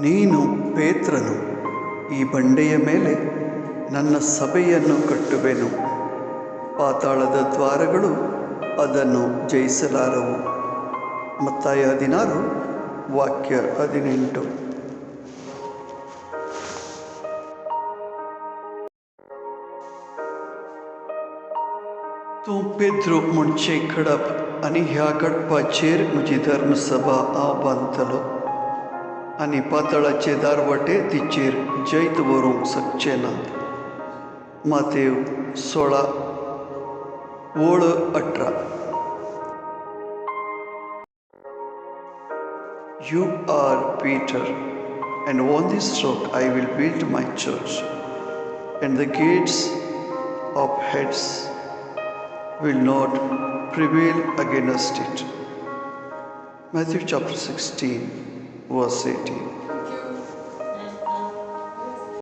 ನೀನು ಪೇತ್ರನು, ಈ ಬಂಡೆಯ ಮೇಲೆ ನನ್ನ ಸಭೆಯನ್ನು ಕಟ್ಟುವೆನು, ಪಾತಾಳದ ದ್ವಾರಗಳು ಅದನ್ನು ಜಯಿಸಲಾರವು. ಮತ್ತಾಯ 16 ವಾಕ್ಯ 18. तू पेद्रो म्हणचे खडप आणि ह्या खडपाचेर म्हजी धर्मसभा हांव बांदतलो आनी पाताळाचे दारवाटे तिचेर जैत व्हरूंक शकचे नात. मातेव 16:18. You are Peter, and on this rock I will build my church, and the gates of Hades will not prevail against it. Matthew chapter 16, verse 18.